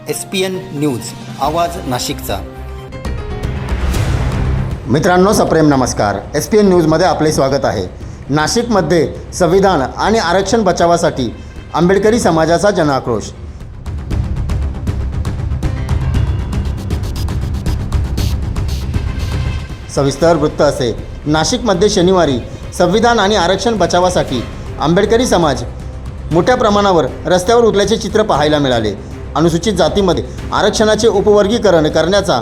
SPN news आवाज नाशिकचा। मित्रांनो सप्रेम नमस्कार। SPN न्यूजमध्ये आपले स्वागत आहे। नाशिकमध्ये संविधान आणि आरक्षण बचावासाठी आंबेडकरी समाजाचा जनआक्रोश। सविस्तर वृत्त असे। नाशिकमध्ये शनिवारी संविधान आणि आरक्षण बचावासाठी आंबेडकरी समाज मोठ्या प्रमाणावर रस्त्यावर उतरल्याचे चित्र पाहायला मिळाले। अनुसूचित जातीमध्ये आरक्षणाचे उपवर्गीकरण करण्याचा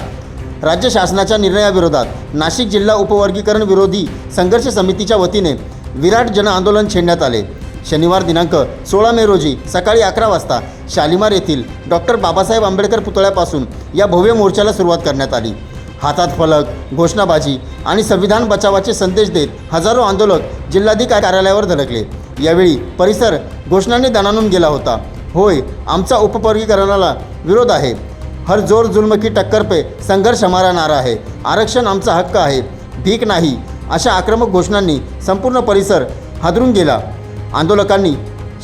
राज्य शासनाच्या निर्णयाविरोधात नाशिक जिल्हा उपवर्गीकरण विरोधी संघर्ष समितीच्या वतीने विराट जनआंदोलन छेडण्यात आले। शनिवार दिनांक 16 मे रोजी सकाळी 11 वाजता शालिमार येथील डॉक्टर बाबासाहेब आंबेडकर पुतळ्यापासून या भव्य मोर्चाला सुरुवात करण्यात आली। हातात फलक, घोषणाबाजी आणि संविधान बचावाचे संदेश देत हजारो आंदोलक जिल्हाधिकारी कार्यालयावर धडकले। यावेळी परिसर घोषणांनी दणाणून गेला होता। होय, आमचा उपवर्गीकरणाला विरोध आहे। हर जोर जुल्म की टक्कर पे संघर्ष हमारा नारा है। आरक्षण आमचा हक्क आहे, भीक नाही, अशा आक्रमक घोषणांनी संपूर्ण परिसर हादरून गेला। आंदोलकांनी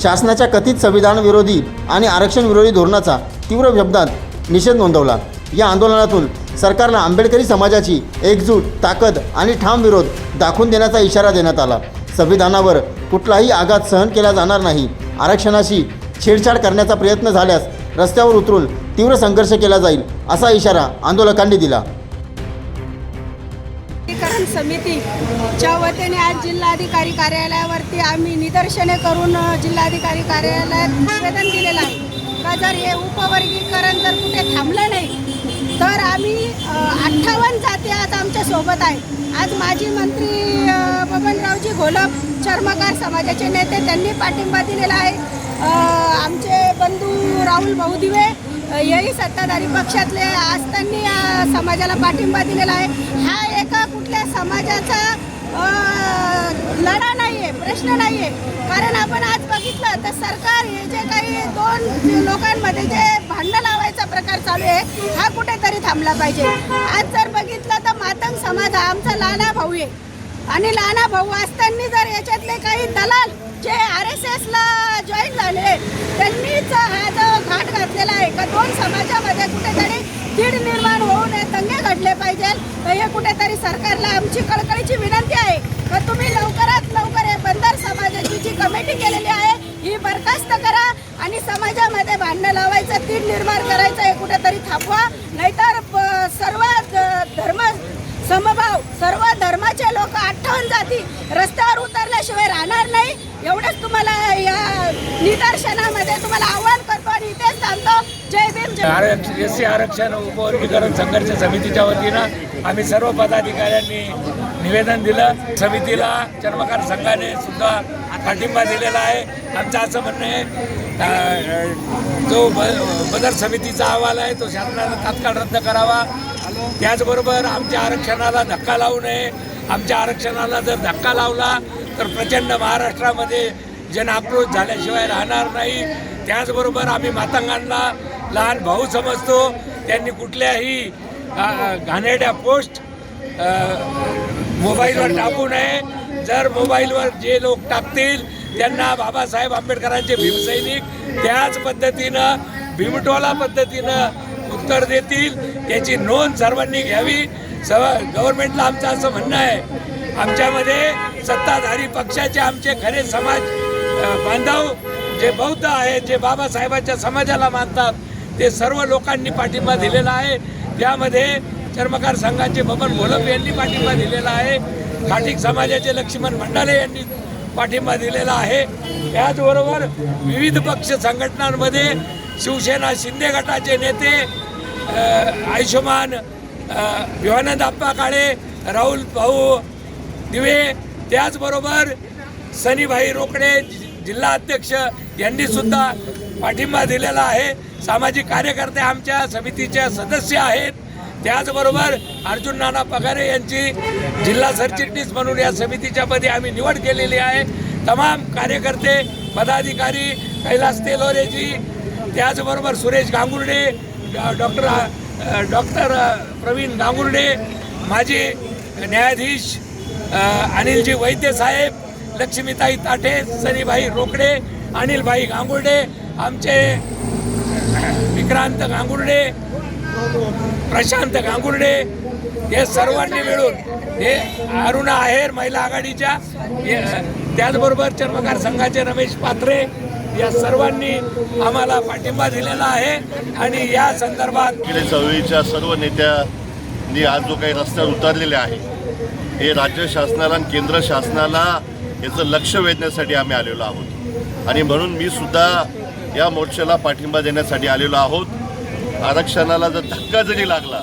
शासनाच्या कथित संविधान विरोधी आणि आरक्षण विरोधी धोरणाचा तीव्र शब्दात निषेध नोंदवला। या आंदोलनातून सरकारला आंबेडकरी समाजाची एकजूट, ताकद आणि ठाम विरोध दाखवून देण्याचा इशारा देण्यात आला। संविधानावर कुठलाही आघात सहन केला जाणार नाही। आरक्षणाशी छेडछाड करण्याचा प्रयत्न झाल्यास रस्त्यावर उतरून तीव्र संघर्ष केला जाईल, असा इशारा आंदोलकांनी दिला। समितीच्या वतीने आज जिल्हाधिकारी कार्यालयावरती आम्ही निदर्शने करून जिल्हाधिकारी कार्यालयात निवेदन दिलेलं आहे का जर हे उपवर्गीकरण जर कुठे थांबलं नाही तर आम्ही 58 जाती आज आमच्या सोबत आहे। आज माजी मंत्री बबनरावजी घोलप चर्मकार समाजाचे नेते त्यांनी पाठिंबा दिलेला आहे। आमचे बंधू राहुल भाऊ दिवे हेही सत्ताधारी पक्षातले असताना समाजाला पाठिंबा दिलेला आहे। हा एका कुठल्या समाजाचा लढा नाही आहे, प्रश्न नाही आहे। कारण आपण आज बघितलं तर सरकार हे जे काही दोन लोकांमध्ये जे भांडण लावायचा प्रकार चालू आहे हा कुठेतरी थांबला पाहिजे। आज जर बघितलं तर मातंग समाज हा आमचा लहाना भाऊ आहे आणि लहाना भाऊ असताना जर याच्यातले काही दलाल जे RSSला जॉईन झाले त्यांनीच हा जो घाट घातलेला आहे का दोन समाजामध्ये कुठेतरी तीड निर्माण होऊ नये, दंगे घडले पाहिजे। तर हे कुठेतरी सरकारला आमची कळकळीची विनंती आहे का तुम्ही लवकरात लवकर हे बंदर समाजाची जी कमिटी केलेली आहे ही बरखास्त करा आणि समाजामध्ये भांडणं लावायचं, तीड निर्माण करायचं हे कुठेतरी थांबवा। नाहीतर सर्व धर्म समभाव, सर्व धर्माचे लोक 58 जाती रस्त्यावर उतरल्याशिवाय राहणार नाही, एवढंच तुम्हाला या निदर्शनामध्ये तुम्हाला आव्हान करतो आणि इथेच थांबतो। जय भीम, जय SC आरक्षण उपवर्गीकरण संघर्ष समितीच्या वतीनं आम्ही सर्व पदाधिकाऱ्यांनी निवेदन दिलं। समितीला चर्मकार संघाने सुद्धा पाठिंबा दिलेला आहे। आमचं असं म्हणणं आहे जो बदर समितीचा अहवाल आहे तो शासनाने तात्काळ रद्द करावा। त्याचबरोबर आमच्या आरक्षणाला धक्का लावू नये। आमच्या आरक्षणाला जर धक्का लावला तर प्रचंड महाराष्ट्रामध्ये जनआक्रोश झाल्याशिवाय राहणार नाही। त्याचबरोबर आम्ही मातंगांना लहान भाऊ समजतो। त्यांनी कुठल्याही घाणेरड्या पोस्ट मोबाईलवर टाकू नये। जर मोबाईलवर जे लोक टाकतील त्यांना बाबासाहेब आंबेडकरांचे भीमसैनिक त्याच पद्धतीनं भीमटोला पद्धतीनं उत्तर देतील, याची नोंद सर्वांनी घ्यावी। गव्हर्नमेंटला आमचं असं म्हणणं आहे आमच्यामध्ये सत्ताधारी पक्षाचे आमचे खरे समाज बांधव जे बौद्ध आहेत, जे बाबासाहेबांच्या समाजाला मानतात, ते सर्व लोकांनी पाठिंबा दिलेला आहे। त्यामध्ये चर्मकार संघाचे बबन घोलप यांनी पाठिंबा दिलेला आहे। खाटीक समाजाचे लक्ष्मण मंडाले यांनी पाठिंबा दिलेला आहे। त्याचबरोबर विविध पक्ष संघटनांमध्ये शिवसेना शिंदे गटाचे नेते आयुष्यमान विवानंद आप्पा काळे, राहुल भाऊ दिवे, त्याचबरोबर सनीभाई रोकडे जिल्हा अध्यक्ष यांनी सुद्धा पाठिंबा दिलेला आहे। सामाजिक कार्यकर्ते आमच्या समितीचे सदस्य आहेत। त्याचबरोबर अर्जुन नाना पगारे यांची जिल्हा सरचिटणीस म्हणून या समितीच्या मध्ये आम्ही निवड केलेली आहे। तमाम कार्यकर्ते, पदाधिकारी, कैलास तेलोरेजी, त्याचबरोबर सुरेश गांगुर्डे, डॉक्टर प्रवीण गांगुर्डे, माजी न्यायाधीश अनिलजी वैद्य साहेब, लक्ष्मीताई ताठे, सनीभाई रोकडे, अनिलभाई गांगुर्डे, आमचे विक्रांत गांगुर्डे, प्रशांत गांगुर्डे हे सर्वांनी मिळून, हे अरुणा आहेर महिला आघाडीच्या, त्याचबरोबर चर्मकार संघाचे रमेश पात्रे या सर्वांनी आम्हाला पाठिंबा दिलेला आहे. आणि या संदर्भात चळवळीच्या सर्व नेत्यांनी आज जो काही रस्त्यावर उतरलेले आहे, हे राज्य शासनाला आणि केंद्र शासनाला याचं लक्ष वेधण्यासाठी आम्ही आलेलो आहोत. आणि म्हणून मी सुद्धा या मोर्चाला पाठिंबा देण्यासाठी आलेलो आहोत. आरक्षणाला जर धक्का जरी लागला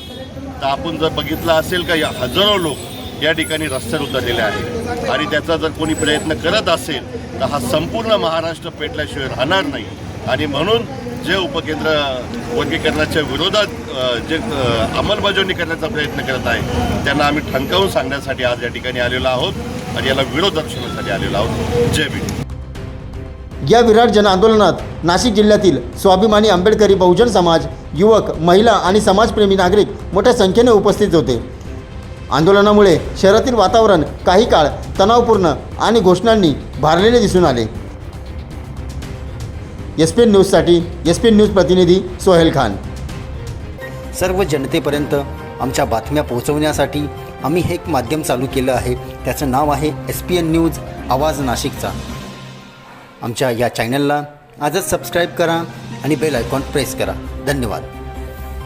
तर आपण जर बघितलं असेल का या हजारो लोक या ठिकाणी रस्त्यावर उतरलेले आहेत. आणि त्याचा जर कोणी प्रयत्न करत असेल तर हा संपूर्ण महाराष्ट्र पेटल्याशिवाय राहणार नाही. आणि म्हणून जे उपकेंद्र वर्गीकरणाच्या विरोधात जे अंमलबजावणी करण्याचा प्रयत्न करत आहे त्यांना आम्ही ठणकावून सांगण्यासाठी आज या ठिकाणी आलेलो आहोत आणि याला विरोध दर्शवण्यासाठी आलेलो आहोत. जय भीम. या विराट जनआंदोलनात नाशिक जिल्ह्यातील स्वाभिमानी आंबेडकरी बहुजन समाज, युवक, महिला आणि समाजप्रेमी नागरिक मोठ्या संख्येने उपस्थित होते. आंदोलनामुळे शहरातील वातावरण काही काळ तणावपूर्ण आणि घोषणांनी भारलेले दिसून आले. एसपीएन न्यूजसाठी एसपीएन न्यूज प्रतिनिधी सोहेल खान. सर्व जनतेपर्यंत आमच्या बातम्या पोहोचवण्यासाठी आम्ही हे एक माध्यम चालू केलं आहे. त्याचं नाव आहे SPN न्यूज आवाज नाशिकचा. आमच्या या चॅनलला आजच सबस्क्राईब करा आणि बेल आयकॉन प्रेस करा. धन्यवाद.